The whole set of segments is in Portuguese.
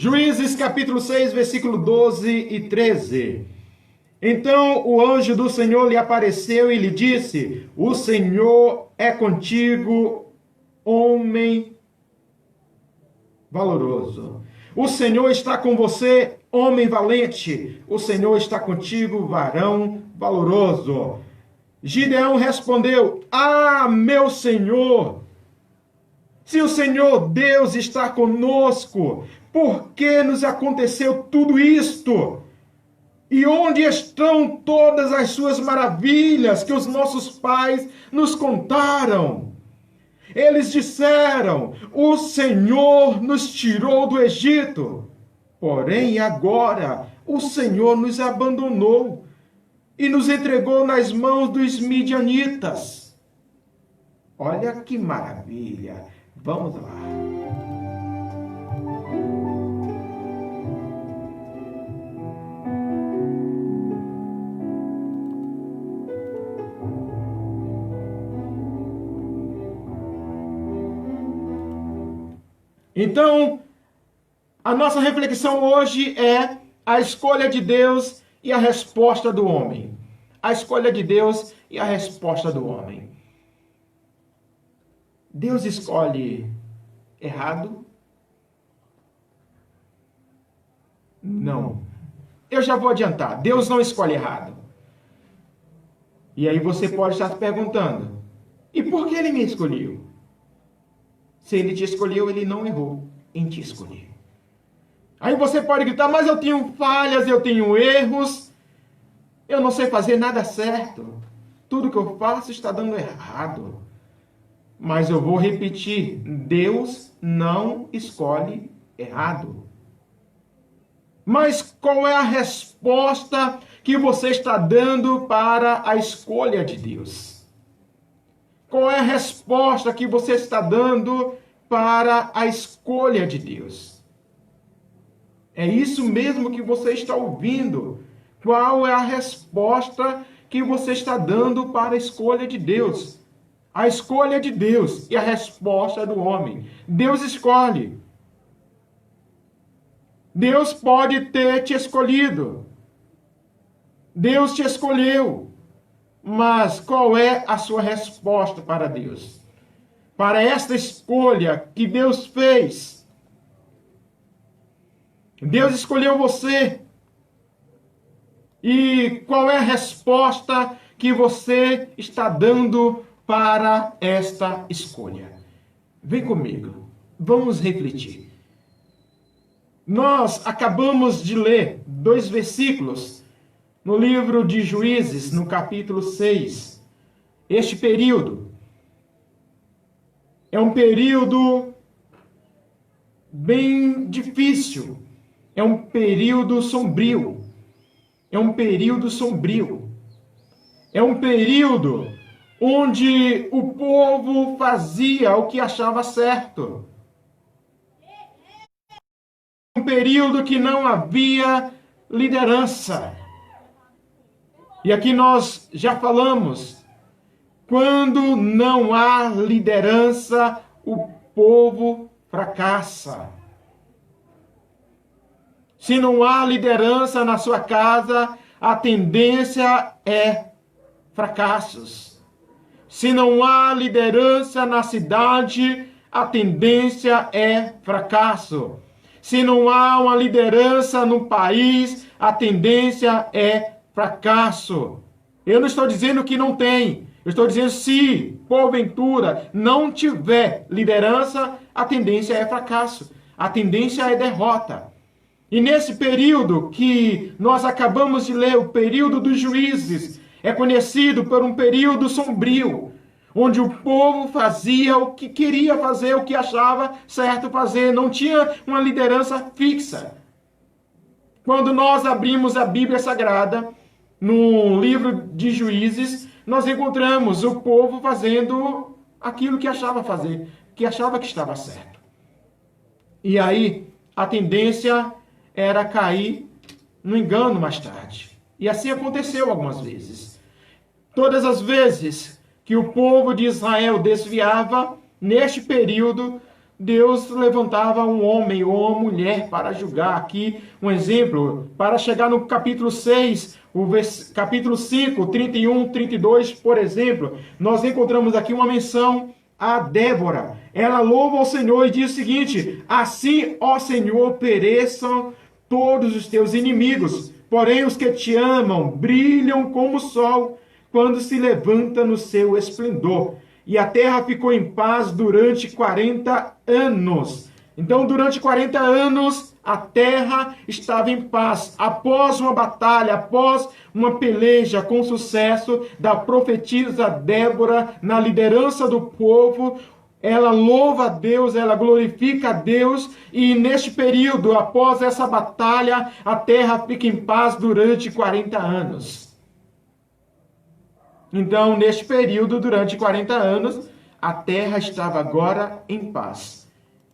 Juízes capítulo 6, versículo 12 e 13. Então o anjo do Senhor lhe apareceu e lhe disse: O Senhor é contigo, homem valoroso. O Senhor está com você, homem valente. O Senhor está contigo, varão valoroso. Gideão respondeu: Ah, meu Senhor! Se o Senhor Deus está conosco, por que nos aconteceu tudo isto? E onde estão todas as suas maravilhas que os nossos pais nos contaram? Eles disseram: o Senhor nos tirou do Egito. Porém, agora o Senhor nos abandonou e nos entregou nas mãos dos midianitas. Olha que maravilha! Vamos lá. Então, a nossa reflexão hoje é a escolha de Deus e a resposta do homem. A escolha de Deus e a resposta do homem. Deus escolhe errado? Não. Eu já vou adiantar. Deus não escolhe errado. E aí você pode estar se perguntando: e por que ele me escolheu? Se ele te escolheu, ele não errou em te escolher. Aí você pode gritar: mas eu tenho falhas, eu tenho erros, eu não sei fazer nada certo. Tudo que eu faço está dando errado. Mas eu vou repetir: Deus não escolhe errado. Mas qual é a resposta que você está dando para a escolha de Deus? Qual é a resposta que você está dando para a escolha de Deus? É isso mesmo que você está ouvindo. Qual é a resposta que você está dando para a escolha de Deus? A escolha de Deus e a resposta do homem. Deus escolhe. Deus pode ter te escolhido. Deus te escolheu. Mas qual é a sua resposta para Deus? Para esta escolha que Deus fez. Deus escolheu você. E qual é a resposta que você está dando para esta escolha? Vem comigo, vamos refletir. Nós acabamos de ler 2 versículos no livro de Juízes, no capítulo 6. Este período é um período bem difícil, é um período sombrio, é um período sombrio, é um período onde o povo fazia o que achava certo. Um período que não havia liderança. E aqui nós já falamos, quando não há liderança, o povo fracassa. Se não há liderança na sua casa, a tendência é fracassos. Se não há liderança na cidade, a tendência é fracasso. Se não há uma liderança no país, a tendência é fracasso. Eu não estou dizendo que não tem. Eu estou dizendo, se porventura não tiver liderança, a tendência é fracasso. A tendência é derrota. E nesse período que nós acabamos de ler, o período dos juízes, é conhecido por um período sombrio, onde o povo fazia o que queria fazer, o que achava certo fazer, não tinha uma liderança fixa. Quando nós abrimos a Bíblia Sagrada, no livro de Juízes, nós encontramos o povo fazendo aquilo que achava fazer, que achava que estava certo. E aí, a tendência era cair no engano mais tarde. E assim aconteceu algumas vezes. Todas as vezes que o povo de Israel desviava, neste período, Deus levantava um homem ou uma mulher para julgar. Aqui um exemplo, para chegar no capítulo 6, capítulo 5, 31, 32, por exemplo, nós encontramos aqui uma menção a Débora. Ela louva ao Senhor e diz o seguinte: assim, ó Senhor, pereçam todos os teus inimigos, porém os que te amam brilham como o sol quando se levanta no seu esplendor. E a terra ficou em paz durante 40 anos. Então, durante 40 anos, a terra estava em paz. Após uma batalha, após uma peleja com sucesso da profetisa Débora na liderança do povo, ela louva a Deus, ela glorifica a Deus, e neste período, após essa batalha, a terra fica em paz durante 40 anos. Então, neste período, durante 40 anos, a terra estava agora em paz.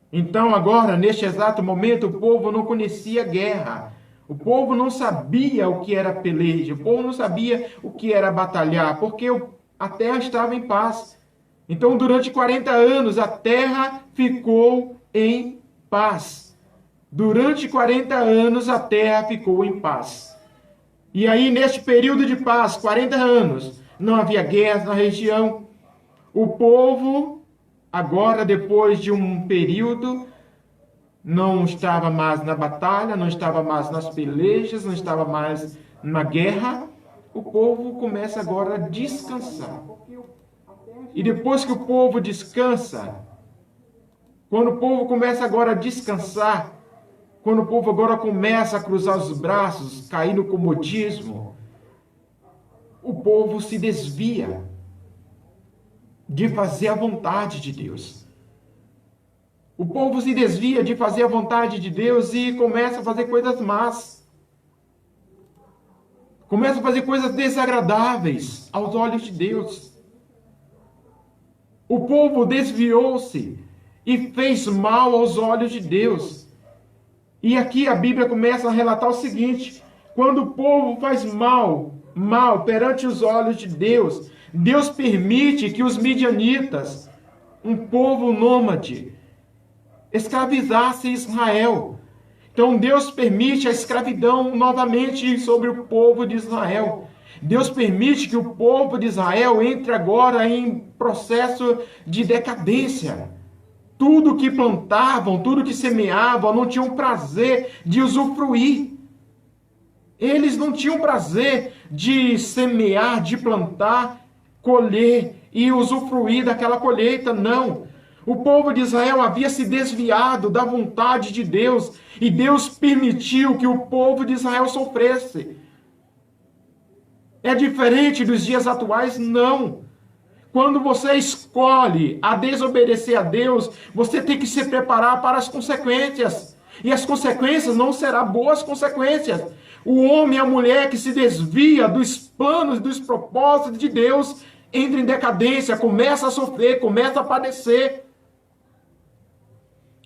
Então, agora, neste exato momento, o povo não conhecia guerra. O povo não sabia o que era peleja. O povo não sabia o que era batalhar, porque a terra estava em paz. Então, durante 40 anos, a terra ficou em paz. Durante 40 anos, a terra ficou em paz. E aí, neste período de paz, 40 anos, não havia guerra na região. O povo, agora, depois de um período, não estava mais na batalha, não estava mais nas pelejas, não estava mais na guerra. O povo começa agora a descansar. E depois que o povo descansa, quando o povo começa agora a descansar, quando o povo agora começa a cruzar os braços, cair no comodismo, o povo se desvia de fazer a vontade de Deus. O povo se desvia de fazer a vontade de Deus e começa a fazer coisas más. Começa a fazer coisas desagradáveis aos olhos de Deus. O povo desviou-se e fez mal aos olhos de Deus. E aqui a Bíblia começa a relatar o seguinte: quando o povo faz mal perante os olhos de Deus, Deus permite que os midianitas, um povo nômade, escravizasse Israel. Então Deus permite a escravidão novamente sobre o povo de Israel. Deus permite que o povo de Israel entre agora em processo de decadência. Tudo que plantavam, tudo que semeavam, não tinham prazer de usufruir. Eles não tinham prazer de semear, de plantar, colher e usufruir daquela colheita, não. O povo de Israel havia se desviado da vontade de Deus e Deus permitiu que o povo de Israel sofresse. É diferente dos dias atuais? Não. Quando você escolhe a desobedecer a Deus, você tem que se preparar para as consequências. E as consequências não serão boas consequências. O homem e a mulher que se desvia dos planos, dos propósitos de Deus, entra em decadência, começa a sofrer, começa a padecer.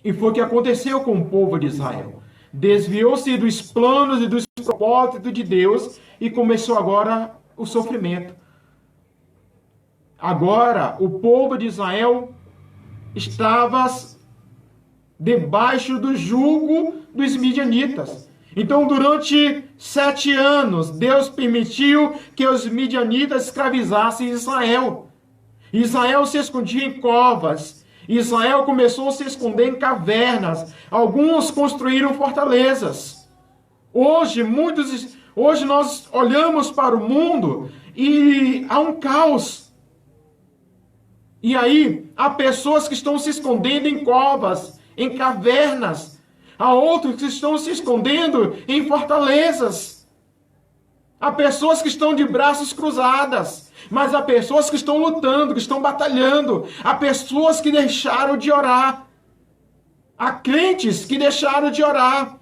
E foi o que aconteceu com o povo de Israel. Desviou-se dos planos e dos propósitos de Deus e começou agora o sofrimento. Agora, o povo de Israel estava debaixo do jugo dos midianitas. Então, durante 7 anos, Deus permitiu que os midianitas escravizassem Israel. Israel se escondia em covas. Israel começou a se esconder em cavernas. Alguns construíram fortalezas. Hoje nós olhamos para o mundo e há um caos. E aí, há pessoas que estão se escondendo em covas, em cavernas. Há outros que estão se escondendo em fortalezas. Há pessoas que estão de braços cruzados. Mas há pessoas que estão lutando, que estão batalhando. Há pessoas que deixaram de orar. Há crentes que deixaram de orar.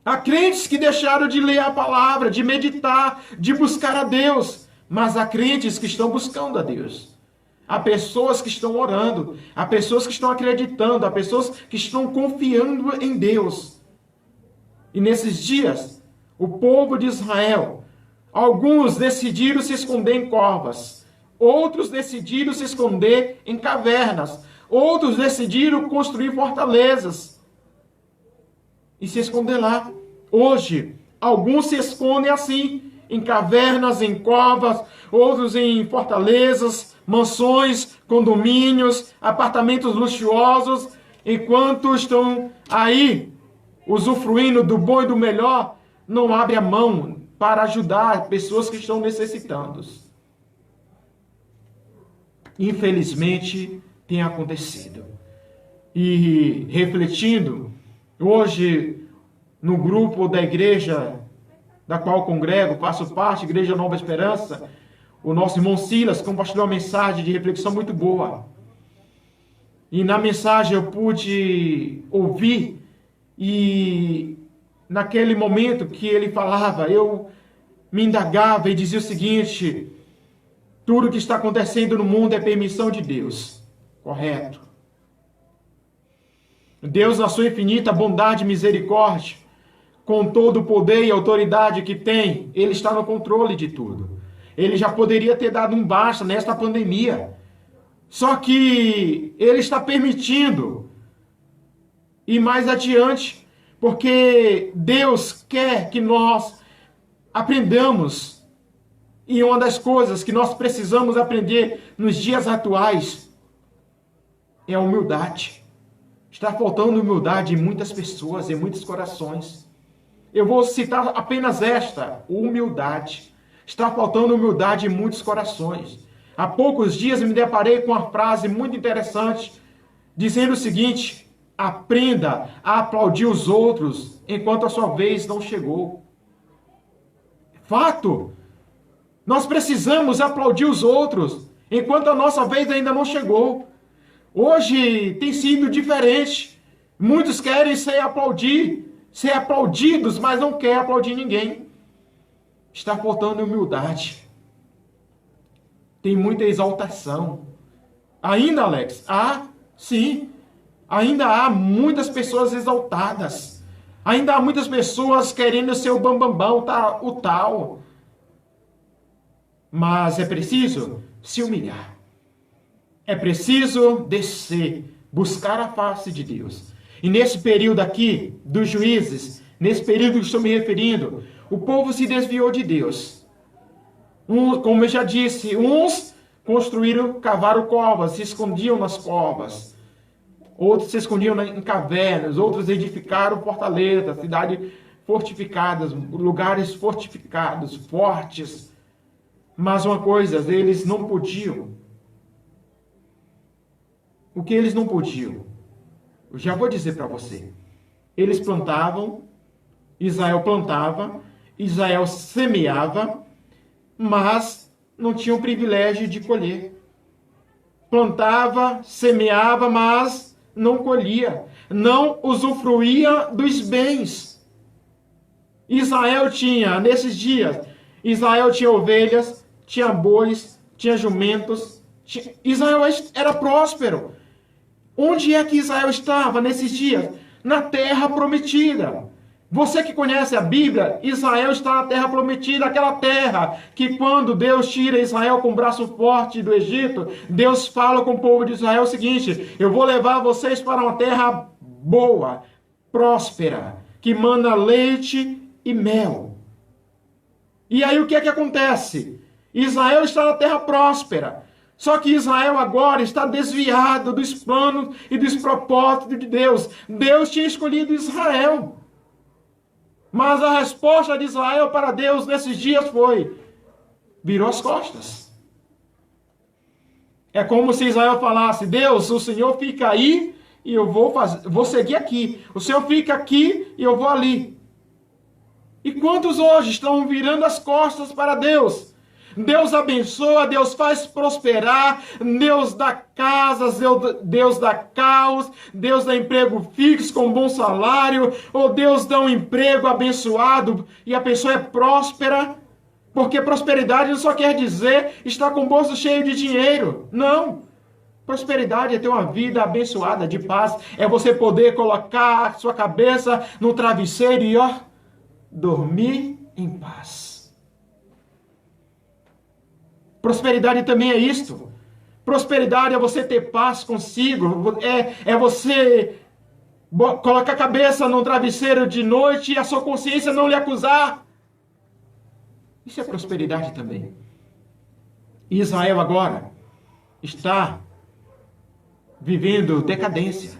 Há crentes que deixaram de ler a palavra, de meditar, de buscar a Deus. Mas há crentes que estão buscando a Deus. Há pessoas que estão orando. Há pessoas que estão acreditando. Há pessoas que estão confiando em Deus. E nesses dias, o povo de Israel, alguns decidiram se esconder em covas. Outros decidiram se esconder em cavernas. Outros decidiram construir fortalezas e se esconder lá. Hoje, alguns se escondem assim, em cavernas, em covas, outros em fortalezas, mansões, condomínios, apartamentos luxuosos, enquanto estão aí usufruindo do bom e do melhor, não abre a mão para ajudar pessoas que estão necessitando. Infelizmente, tem acontecido. E refletindo, hoje, no grupo da igreja da qual congrego, faço parte, Igreja Nova Esperança, o nosso irmão Silas compartilhou uma mensagem de reflexão muito boa. E na mensagem eu pude ouvir, e naquele momento que ele falava, eu me indagava e dizia o seguinte: tudo que está acontecendo no mundo é permissão de Deus. Correto. Deus, na sua infinita bondade e misericórdia, com todo o poder e autoridade que tem, Ele está no controle de tudo. Ele já poderia ter dado um basta nesta pandemia. Só que Ele está permitindo ir mais adiante, porque Deus quer que nós aprendamos. E uma das coisas que nós precisamos aprender nos dias atuais é a humildade. Está faltando humildade em muitas pessoas, em muitos corações. Eu vou citar apenas esta: humildade. Está faltando humildade em muitos corações. Há poucos dias me deparei com uma frase muito interessante, dizendo o seguinte: aprenda a aplaudir os outros enquanto a sua vez não chegou. Fato! Nós precisamos aplaudir os outros enquanto a nossa vez ainda não chegou. Hoje tem sido diferente. Muitos querem ser aplaudidos, mas não querem aplaudir ninguém. Está faltando humildade. Tem muita exaltação. Ainda, Alex? Sim. Ainda há muitas pessoas exaltadas. Ainda há muitas pessoas querendo ser o bambambão, o tal. Mas é preciso se humilhar. É preciso descer, buscar a face de Deus. E nesse período aqui, dos juízes, nesse período que estou me referindo, o povo se desviou de Deus. Como eu já disse, uns cavaram covas, se escondiam nas covas. Outros se escondiam em cavernas, outros edificaram fortalezas, cidades fortificadas, lugares fortificados, fortes. Mas uma coisa, eles não podiam. O que eles não podiam? Eu já vou dizer para você. Eles plantavam, Israel plantava, Israel semeava, mas não tinham o privilégio de colher. Plantava, semeava, mas não colhia. Não usufruía dos bens. Israel tinha, nesses dias, Israel tinha ovelhas, tinha bois, tinha jumentos. Israel era próspero. Onde é que Israel estava nesses dias? Na terra prometida. Você que conhece a Bíblia, Israel está na terra prometida, aquela terra que quando Deus tira Israel com o braço forte do Egito, Deus fala com o povo de Israel o seguinte: eu vou levar vocês para uma terra boa, próspera, que manda leite e mel. E aí o que é que acontece? Israel está na terra próspera. Só que Israel agora está desviado dos planos e dos propósitos de Deus. Deus tinha escolhido Israel. Mas a resposta de Israel para Deus nesses dias foi: virou as costas. É como se Israel falasse: Deus, o Senhor fica aí e eu vou seguir aqui. O Senhor fica aqui e eu vou ali. E quantos hoje estão virando as costas para Deus? Deus abençoa, Deus faz prosperar, Deus dá casas, Deus dá caos, Deus dá emprego fixo com bom salário, ou Deus dá um emprego abençoado e a pessoa é próspera, porque prosperidade não só quer dizer estar com o bolso cheio de dinheiro. Não. Prosperidade é ter uma vida abençoada, de paz, é você poder colocar a sua cabeça no travesseiro e dormir em paz. Prosperidade também é isto. Prosperidade é você ter paz consigo, é você colocar a cabeça num travesseiro de noite e a sua consciência não lhe acusar. Isso é prosperidade também. Israel agora está vivendo decadência.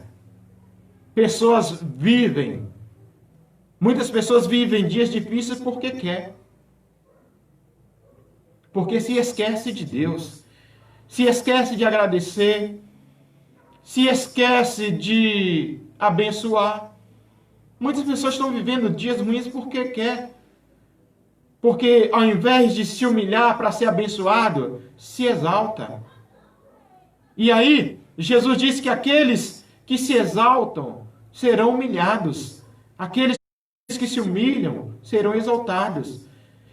Muitas pessoas vivem dias difíceis porque quer. Porque se esquece de Deus, se esquece de agradecer, se esquece de abençoar. Muitas pessoas estão vivendo dias ruins porque quer. Porque ao invés de se humilhar para ser abençoado, se exalta. E aí, Jesus disse que aqueles que se exaltam serão humilhados. Aqueles que se humilham serão exaltados.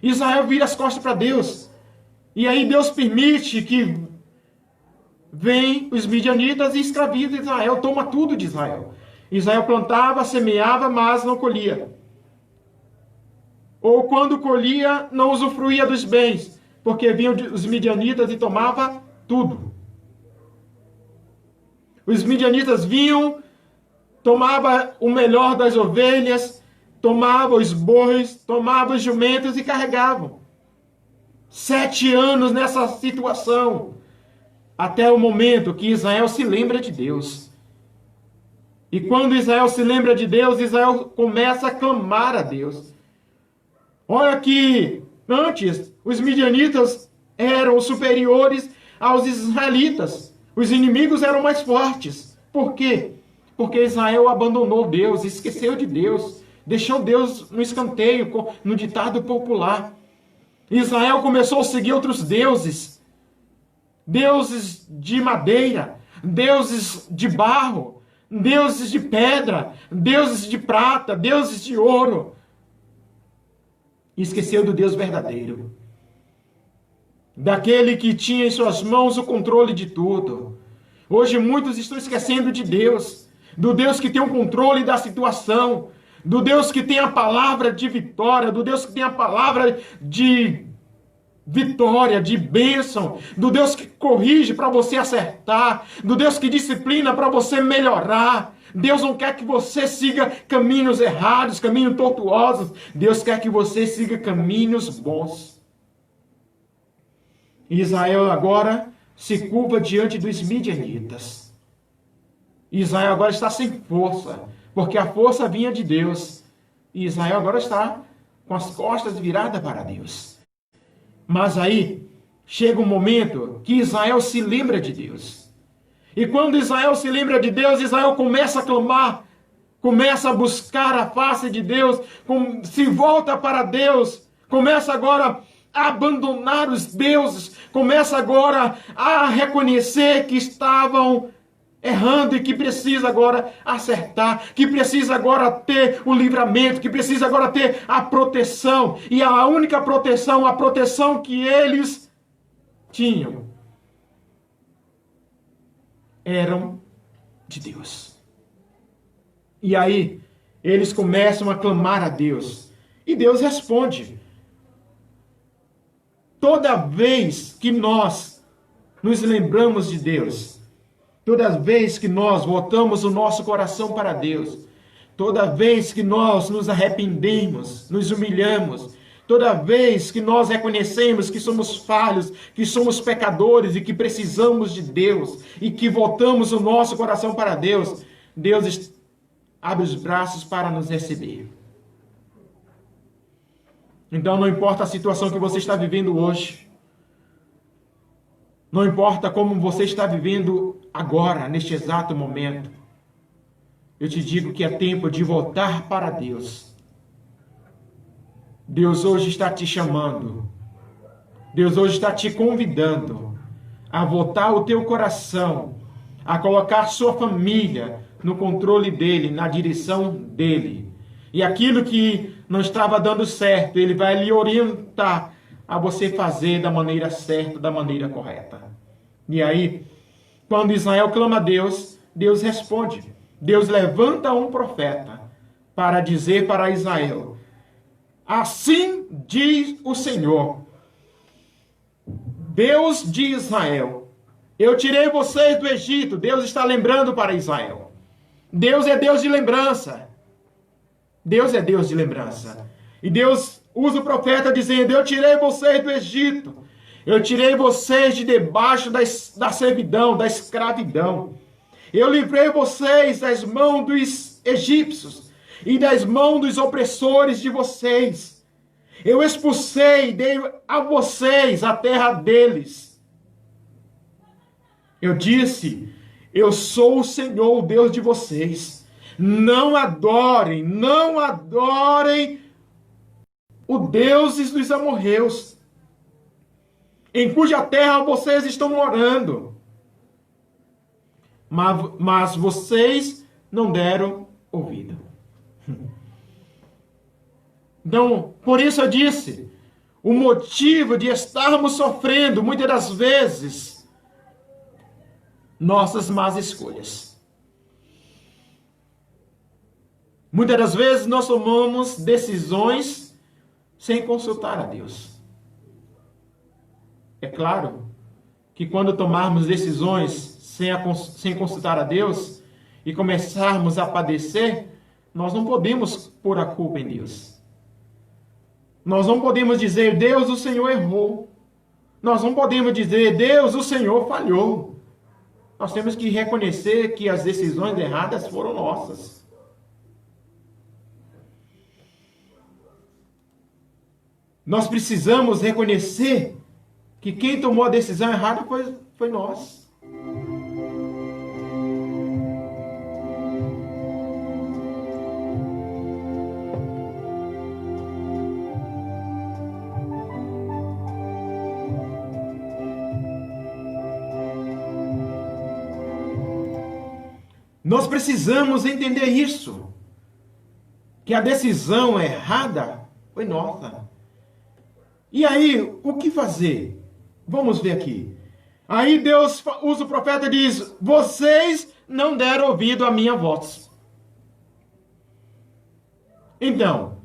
Israel vira as costas para Deus. E aí Deus permite que venham os midianitas e escravizam Israel, toma tudo de Israel. Israel plantava, semeava, mas não colhia. Ou quando colhia, não usufruía dos bens, porque vinham os midianitas e tomava tudo. Os midianitas vinham, tomava o melhor das ovelhas, tomava os bois, tomava os jumentos e carregavam. 7 anos nessa situação, até o momento que Israel se lembra de Deus. E quando Israel se lembra de Deus, Israel começa a clamar a Deus. Olha que antes os midianitas eram superiores aos israelitas. Os inimigos eram mais fortes. Por quê? Porque Israel abandonou Deus, esqueceu de Deus, deixou Deus no escanteio, no ditado popular. Israel começou a seguir outros deuses. Deuses de madeira, deuses de barro, deuses de pedra, deuses de prata, deuses de ouro. E esqueceu do Deus verdadeiro. Daquele que tinha em suas mãos o controle de tudo. Hoje muitos estão esquecendo de Deus. Do Deus que tem o controle da situação. Do Deus que tem a palavra de vitória. Do Deus que tem a palavra de vitória, de bênção. Do Deus que corrige para você acertar. Do Deus que disciplina para você melhorar. Deus não quer que você siga caminhos errados, caminhos tortuosos. Deus quer que você siga caminhos bons. Israel agora se curva diante dos midianitas. Israel agora está sem força, porque a força vinha de Deus. E Israel agora está com as costas viradas para Deus. Mas aí chega um momento que Israel se lembra de Deus. E quando Israel se lembra de Deus, Israel começa a clamar, começa a buscar a face de Deus, se volta para Deus, começa agora a abandonar os deuses, começa agora a reconhecer que estavam errando e que precisa agora acertar, que precisa agora ter o livramento, que precisa agora ter a proteção. E a única proteção, a proteção que eles tinham, eram de Deus. E aí, eles começam a clamar a Deus. E Deus responde. Toda vez que nós nos lembramos de Deus, toda vez que nós voltamos o nosso coração para Deus, toda vez que nós nos arrependemos, nos humilhamos, toda vez que nós reconhecemos que somos falhos, que somos pecadores e que precisamos de Deus, e que voltamos o nosso coração para Deus, Deus abre os braços para nos receber. Então não importa a situação que você está vivendo hoje, não importa como você está vivendo agora, neste exato momento, eu te digo que é tempo de voltar para Deus. Deus hoje está te chamando. Deus hoje está te convidando a voltar o teu coração, a colocar sua família no controle dele, na direção dele. E aquilo que não estava dando certo, ele vai lhe orientar a você fazer da maneira certa, da maneira correta. E aí, quando Israel clama a Deus, Deus responde. Deus levanta um profeta para dizer para Israel: assim diz o Senhor, Deus de Israel, Eu tirei vocês do Egito. Deus está lembrando para Israel. Deus é Deus de lembrança. Deus é Deus de lembrança. E Deus usa o profeta dizendo: eu tirei vocês do Egito. Eu tirei vocês de debaixo da servidão, da escravidão. Eu livrei vocês das mãos dos egípcios e das mãos dos opressores de vocês. Eu expulsei, dei a vocês a terra deles. Eu disse: eu sou o Senhor, o Deus de vocês. Não adorem os deuses dos amorreus, em cuja terra vocês estão morando. Mas vocês não deram ouvido. Então, por isso eu disse, o motivo de estarmos sofrendo, muitas das vezes, nossas más escolhas. Muitas das vezes nós tomamos decisões sem consultar a Deus. É claro que quando tomarmos decisões sem consultar a Deus e começarmos a padecer, nós não podemos pôr a culpa em Deus. Nós não podemos dizer: Deus, o Senhor errou. Nós não podemos dizer: Deus, o Senhor falhou. Nós temos que reconhecer que as decisões erradas foram nossas. Nós precisamos reconhecer que quem tomou a decisão errada foi nós. Nós precisamos entender isso, que a decisão errada foi nossa. E aí, o que fazer? Vamos ver aqui. Aí Deus usa o profeta e diz: vocês não deram ouvido à minha voz. Então,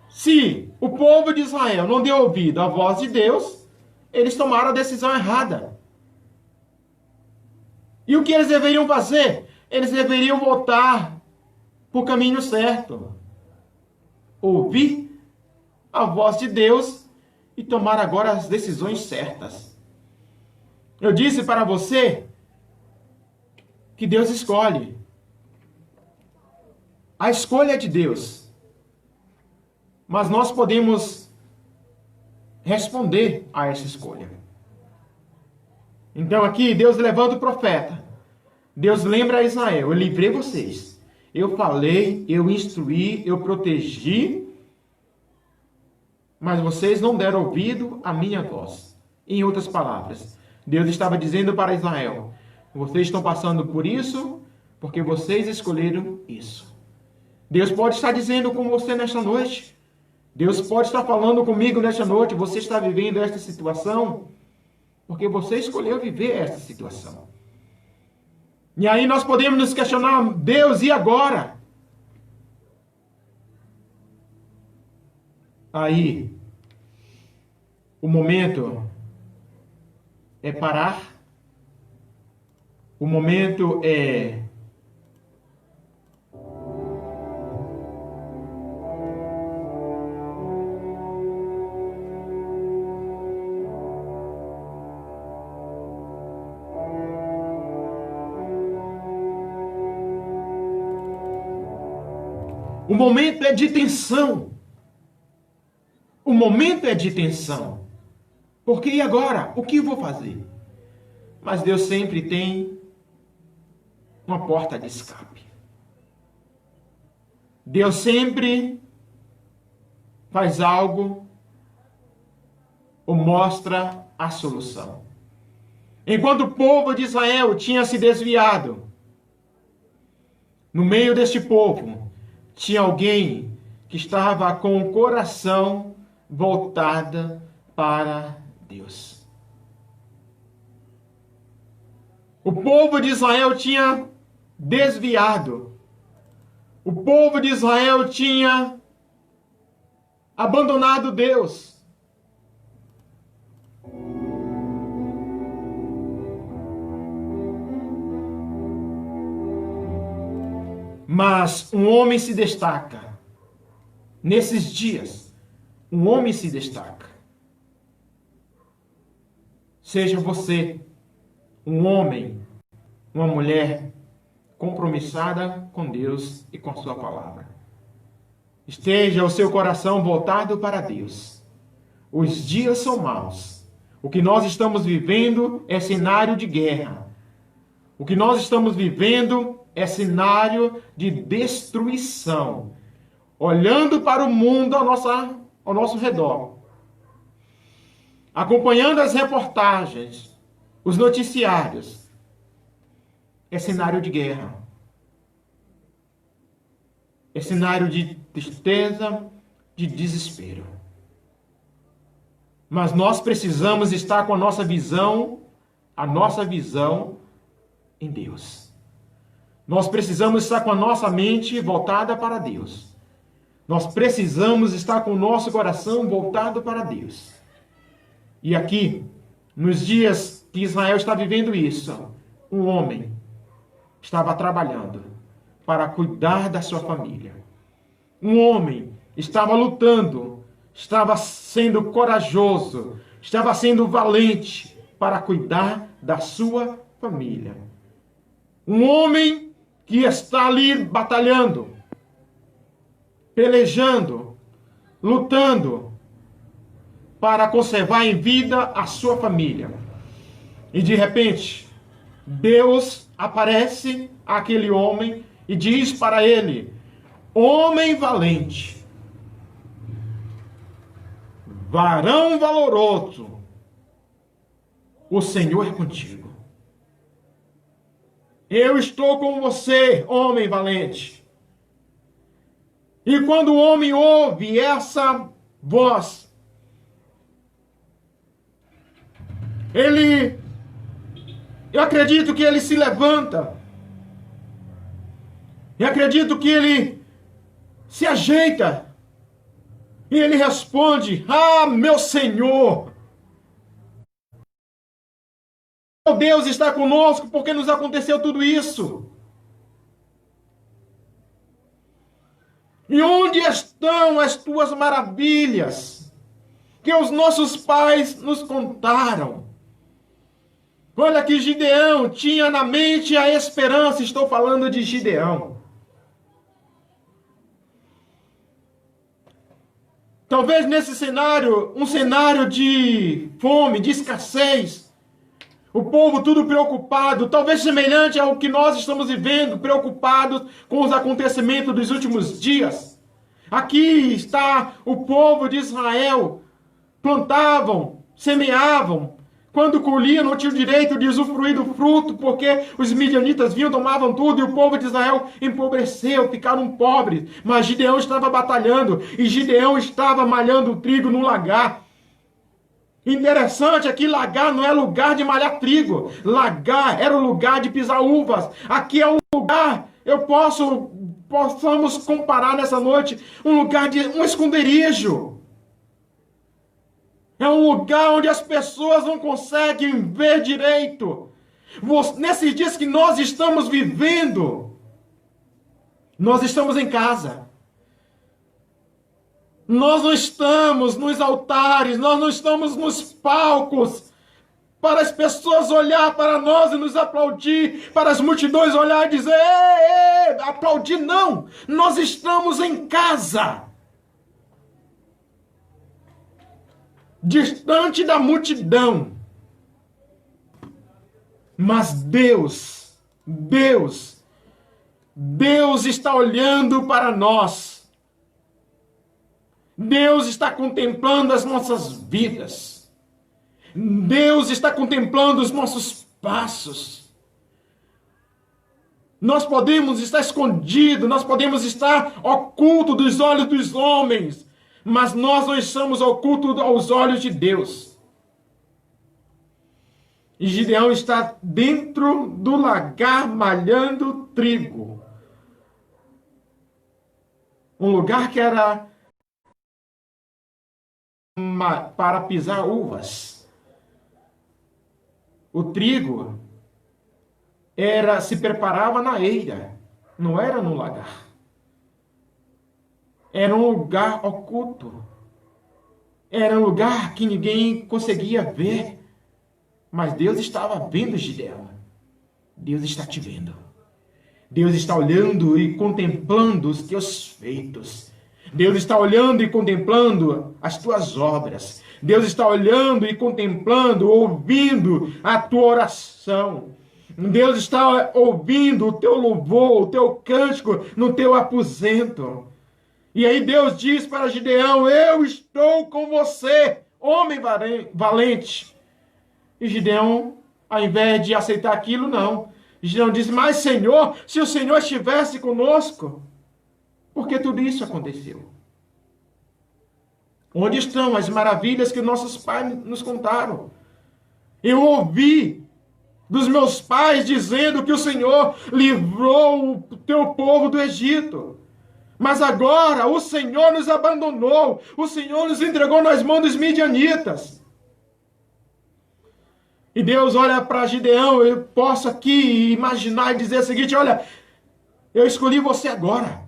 se o povo de Israel não deu ouvido à voz de Deus, eles tomaram a decisão errada. E o que eles deveriam fazer? Eles deveriam voltar para o caminho certo. Ouvir a voz de Deus e tomar agora as decisões certas. Eu disse para você que Deus escolhe. A escolha é de Deus. Mas nós podemos responder a essa escolha. Então aqui Deus levanta o profeta. Deus lembra a Israel: eu livrei vocês. Eu falei, eu instruí, eu protegi, mas vocês não deram ouvido à minha voz. Em outras palavras, Deus estava dizendo para Israel: vocês estão passando por isso porque vocês escolheram isso. Deus pode estar dizendo com você nesta noite. Deus pode estar falando comigo nesta noite. Você está vivendo esta situação porque você escolheu viver esta situação. E aí nós podemos nos questionar: Deus, e agora? Aí, o momento é parar. O momento é o momento é de tensão. O momento é de tensão. Porque e agora? O que eu vou fazer? Mas Deus sempre tem uma porta de escape. Deus sempre faz algo ou mostra a solução. Enquanto o povo de Israel tinha se desviado, no meio deste povo tinha alguém que estava com o coração voltado para Deus. O povo de Israel tinha desviado. O povo de Israel tinha abandonado Deus. Mas um homem se destaca. Nesses dias, um homem se destaca. Seja você um homem, uma mulher compromissada com Deus e com sua palavra. Esteja o seu coração voltado para Deus. Os dias são maus. O que nós estamos vivendo é cenário de guerra. O que nós estamos vivendo é cenário de destruição. Olhando para o mundo ao nosso redor. Acompanhando as reportagens, os noticiários. É cenário de guerra. É cenário de tristeza, de desespero. Mas nós precisamos estar com a nossa visão em Deus. Nós precisamos estar com a nossa mente voltada para Deus. Nós precisamos estar com o nosso coração voltado para Deus. E aqui, nos dias que Israel está vivendo isso, um homem estava trabalhando para cuidar da sua família. Um homem estava lutando, estava sendo corajoso, estava sendo valente para cuidar da sua família. Um homem que está ali batalhando, pelejando, lutando para conservar em vida a sua família. E de repente, Deus aparece àquele homem e diz para ele: homem valente, varão valoroso, o Senhor é contigo. Eu estou com você, homem valente. E quando o homem ouve essa voz, eu acredito que ele se levanta. Eu acredito que ele se ajeita. E ele responde: ah, meu Senhor, Deus está conosco porque nos aconteceu tudo isso. E onde estão as tuas maravilhas que os nossos pais nos contaram? Olha que Gideão tinha na mente a esperança. Estou falando de Gideão. Talvez nesse cenário, um cenário de fome, de escassez, o povo tudo preocupado, talvez semelhante ao que nós estamos vivendo, preocupados com os acontecimentos dos últimos dias. Aqui está o povo de Israel, plantavam, semeavam, quando colhiam não tinham direito de usufruir do fruto, porque os midianitas vinham, tomavam tudo, e o povo de Israel empobreceu, ficaram pobres. Mas Gideão estava batalhando, e Gideão estava malhando o trigo no lagar. Interessante, aqui lagar não é lugar de malhar trigo. Lagar era o lugar de pisar uvas. Aqui é um lugar, possamos comparar nessa noite, um lugar de um esconderijo. É um lugar onde as pessoas não conseguem ver direito. Nesses dias que nós estamos vivendo, nós estamos em casa. Nós não estamos nos altares, nós não estamos nos palcos para as pessoas olhar para nós e nos aplaudir, para as multidões olhar e dizer, ei, ei, aplaudir, não. Nós estamos em casa. Distante da multidão. Mas Deus está olhando para nós. Deus está contemplando as nossas vidas. Deus está contemplando os nossos passos. Nós podemos estar escondidos, nós podemos estar ocultos dos olhos dos homens, mas nós não estamos ocultos aos olhos de Deus. E Gideão está dentro do lagar malhando trigo. Um lugar que era para pisar uvas. O trigo se preparava na eira. não era no lagar. Era um lugar oculto. Era um lugar que ninguém conseguia ver. Mas Deus estava vendo Gideão. Deus está te vendo. Deus está olhando e contemplando os teus feitos. Deus está olhando e contemplando as tuas obras. Deus está olhando e contemplando, ouvindo a tua oração. Deus está ouvindo o teu louvor, o teu cântico no teu aposento. E aí Deus diz para Gideão: eu estou com você, homem valente. E Gideão, ao invés de aceitar aquilo, não. Gideão diz: mas Senhor, se o Senhor estivesse conosco, por que tudo isso aconteceu? Onde estão as maravilhas que nossos pais nos contaram? Eu ouvi dos meus pais dizendo que o Senhor livrou o teu povo do Egito. Mas agora o Senhor nos abandonou. O Senhor nos entregou nas mãos dos midianitas. E Deus olha para Gideão. Eu posso aqui imaginar e dizer o seguinte: olha, eu escolhi você agora.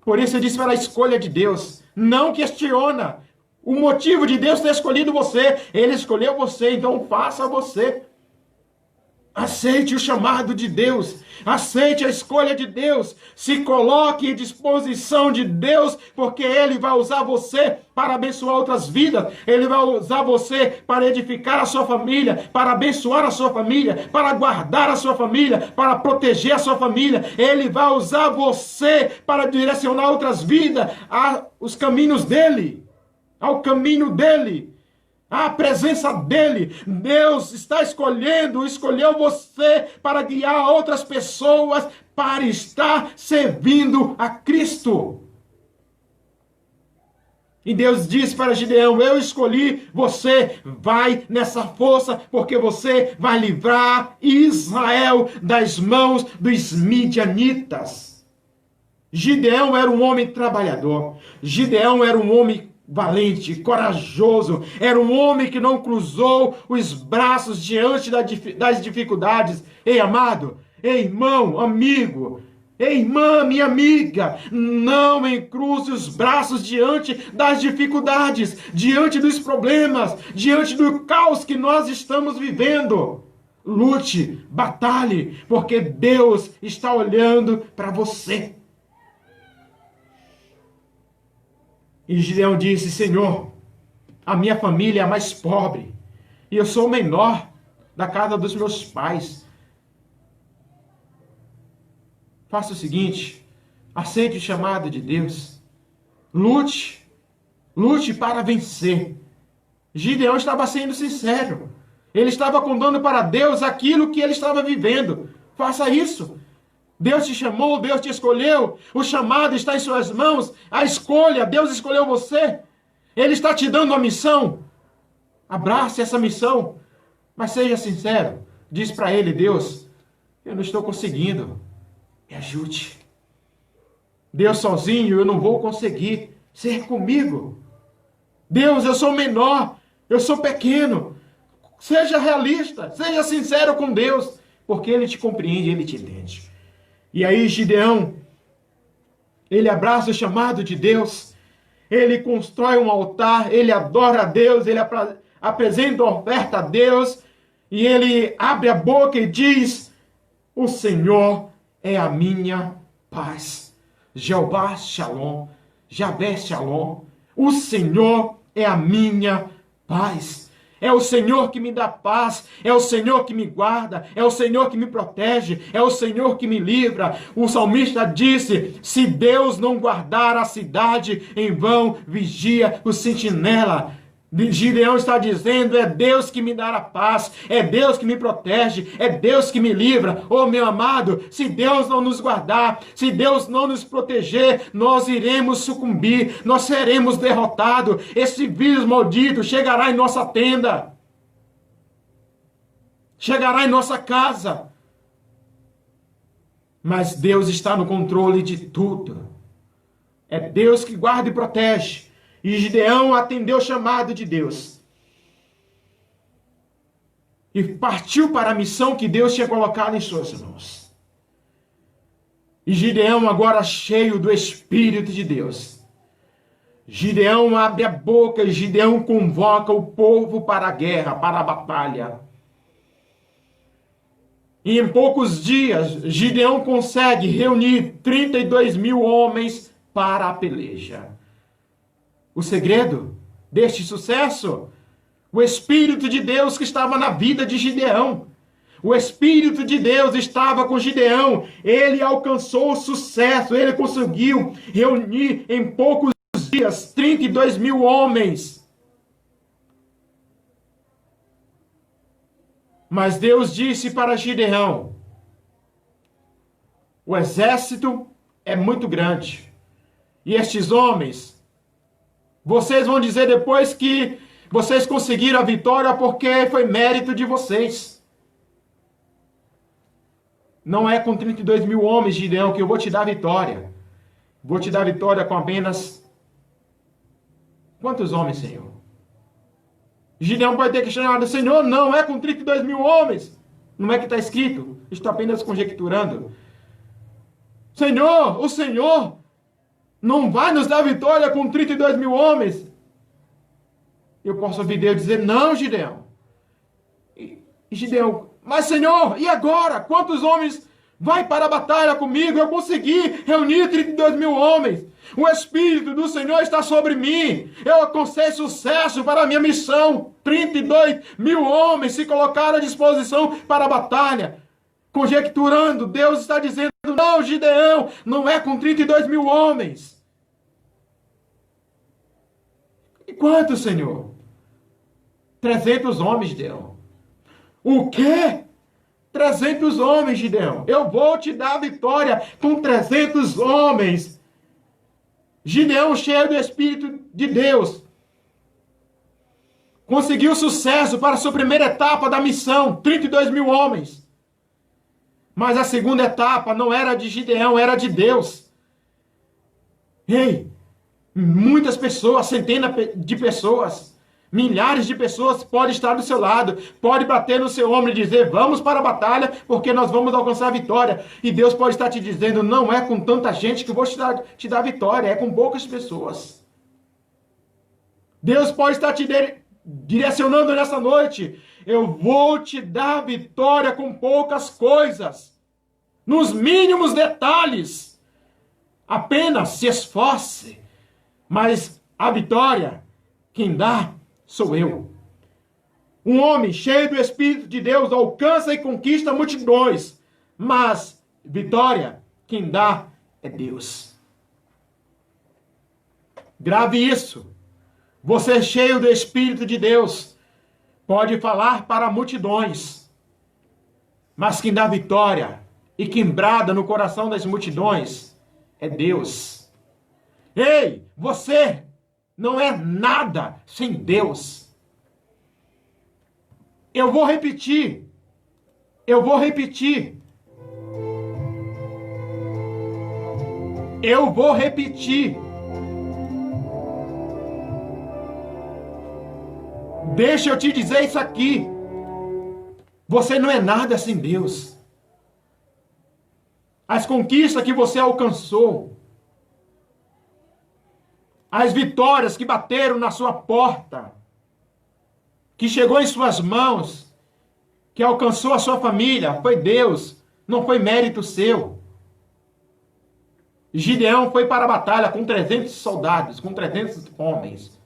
Por isso eu disse para a escolha de Deus. Não questiona o motivo de Deus ter escolhido você. Ele escolheu você, então faça você. Aceite o chamado de Deus, aceite a escolha de Deus, se coloque à disposição de Deus, porque Ele vai usar você para abençoar outras vidas, Ele vai usar você para edificar a sua família, para abençoar a sua família, para guardar a sua família, para proteger a sua família. Ele vai usar você para direcionar outras vidas aos caminhos dEle, ao caminho dEle. A presença dEle. Deus está escolheu você para guiar outras pessoas para estar servindo a Cristo. E Deus disse para Gideão: eu escolhi você, vai nessa força, porque você vai livrar Israel das mãos dos midianitas. Gideão era um homem trabalhador. Gideão era um homem valente, corajoso, era um homem que não cruzou os braços diante das dificuldades. Ei, amado, ei, irmão, amigo, ei, irmã, minha amiga, não encruze os braços diante das dificuldades, diante dos problemas, diante do caos que nós estamos vivendo. Lute, batalhe, porque Deus está olhando para você. E Gideão disse: Senhor, a minha família é a mais pobre, e eu sou o menor da casa dos meus pais. Faça o seguinte, aceite o chamado de Deus, lute para vencer. Gideão estava sendo sincero, ele estava contando para Deus aquilo que ele estava vivendo. Faça isso. Deus te chamou, Deus te escolheu, o chamado está em suas mãos, a escolha, Deus escolheu você, Ele está te dando a missão, abrace essa missão, mas seja sincero, diz para Ele: Deus, eu não estou conseguindo, me ajude. Deus, sozinho eu não vou conseguir, ser comigo. Deus, eu sou menor, eu sou pequeno, seja realista, seja sincero com Deus, porque Ele te compreende, Ele te entende. E aí Gideão, ele abraça o chamado de Deus, ele constrói um altar, ele adora a Deus, ele apresenta uma oferta a Deus, e ele abre a boca e diz: o Senhor é a minha paz. Jeová Shalom, Javé Shalom, o Senhor é a minha paz. É o Senhor que me dá paz, é o Senhor que me guarda, é o Senhor que me protege, é o Senhor que me livra. O salmista disse: se Deus não guardar a cidade, em vão vigia o sentinela. Gideão está dizendo: é Deus que me dá a paz, é Deus que me protege, é Deus que me livra. Oh, meu amado, se Deus não nos guardar, se Deus não nos proteger, nós iremos sucumbir, nós seremos derrotados. Esse vírus maldito chegará em nossa tenda, chegará em nossa casa. Mas Deus está no controle de tudo. É Deus que guarda e protege. E Gideão atendeu o chamado de Deus. E partiu para a missão que Deus tinha colocado em suas mãos. E Gideão, agora cheio do Espírito de Deus, Gideão abre a boca e Gideão convoca o povo para a guerra, para a batalha. E em poucos dias, Gideão consegue reunir 32 mil homens para a peleja. O segredo deste sucesso? O Espírito de Deus que estava na vida de Gideão. O Espírito de Deus estava com Gideão. Ele alcançou o sucesso. Ele conseguiu reunir em poucos dias 32 mil homens. Mas Deus disse para Gideão: o exército é muito grande. E estes homens, vocês vão dizer depois que vocês conseguiram a vitória porque foi mérito de vocês. Não é com 32 mil homens, Gideão, que eu vou te dar a vitória. Vou te dar a vitória com apenas... Quantos homens, Senhor? Gideão pode ter questionado: Senhor, não é com 32 mil homens. Não é que está escrito. Estou apenas conjecturando. Senhor, o Senhor não vai nos dar a vitória com 32 mil homens. Eu posso ouvir Deus dizer: não, Gideão. E Gideão: mas Senhor, e agora? Quantos homens vai para a batalha comigo? Eu consegui reunir 32 mil homens. O Espírito do Senhor está sobre mim. Eu alcancei sucesso para a minha missão. 32 mil homens se colocaram à disposição para a batalha. Conjecturando, Deus está dizendo: não, Gideão, não é com 32 mil homens. E quantos, Senhor? 300 homens, Gideão. O quê? 300 homens, Gideão. Eu vou te dar a vitória com 300 homens. Gideão, cheio do Espírito de Deus, conseguiu sucesso para a sua primeira etapa da missão, 32 mil homens. Mas a segunda etapa não era de Gideão, era de Deus. Ei, muitas pessoas, centenas de pessoas, milhares de pessoas podem estar do seu lado, pode bater no seu ombro e dizer: vamos para a batalha, porque nós vamos alcançar a vitória. E Deus pode estar te dizendo: não é com tanta gente que eu vou te dar a vitória, é com poucas pessoas. Deus pode estar te direcionando nessa noite: eu vou te dar a vitória com poucas coisas, nos mínimos detalhes. Apenas se esforce, mas a vitória, quem dá sou eu. Um homem cheio do Espírito de Deus alcança e conquista multidões, mas vitória, quem dá é Deus. Grave isso. Você, cheio do Espírito de Deus, pode falar para multidões, mas quem dá vitória e quem brada no coração das multidões é Deus. Ei, você não é nada sem Deus. Eu vou repetir. Eu vou repetir. Eu vou repetir. Deixa eu te dizer isso aqui. Você não é nada sem Deus. As conquistas que você alcançou, as vitórias que bateram na sua porta, que chegou em suas mãos, que alcançou a sua família, foi Deus, não foi mérito seu. Gideão foi para a batalha com 300 soldados, com 300 homens.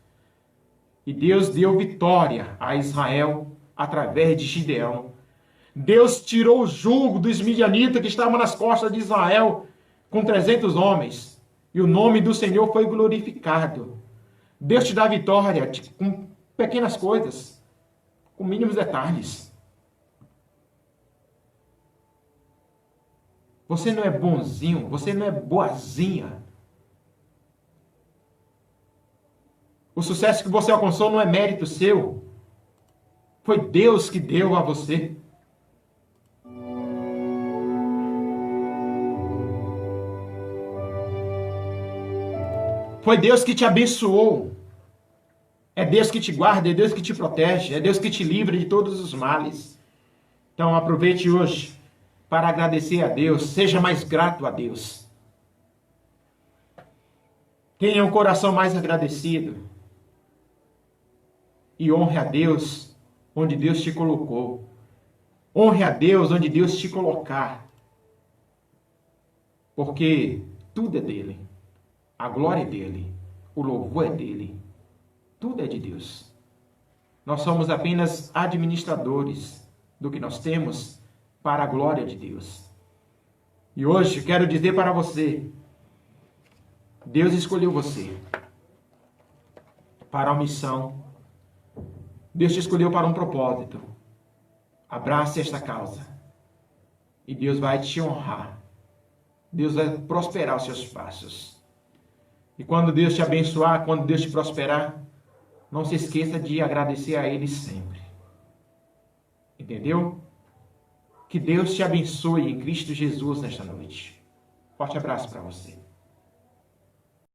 E Deus deu vitória a Israel através de Gideão. Deus tirou o jugo dos midianitas que estavam nas costas de Israel com 300 homens. E o nome do Senhor foi glorificado. Deus te dá vitória com pequenas coisas, com mínimos detalhes. Você não é bonzinho, você não é boazinha. O sucesso que você alcançou não é mérito seu. Foi Deus que deu a você. Foi Deus que te abençoou. É Deus que te guarda, é Deus que te protege, é Deus que te livra de todos os males. Então aproveite hoje para agradecer a Deus. Seja mais grato a Deus. Tenha um coração mais agradecido. E honre a Deus onde Deus te colocou. Honre a Deus onde Deus te colocar. Porque tudo é dele. A glória é dele. O louvor é dele. Tudo é de Deus. Nós somos apenas administradores do que nós temos para a glória de Deus. E hoje quero dizer para você, Deus escolheu você para uma missão. Deus te escolheu para um propósito. Abrace esta causa. E Deus vai te honrar. Deus vai prosperar os seus passos. E quando Deus te abençoar, quando Deus te prosperar, não se esqueça de agradecer a Ele sempre. Entendeu? Que Deus te abençoe em Cristo Jesus nesta noite. Forte abraço para você.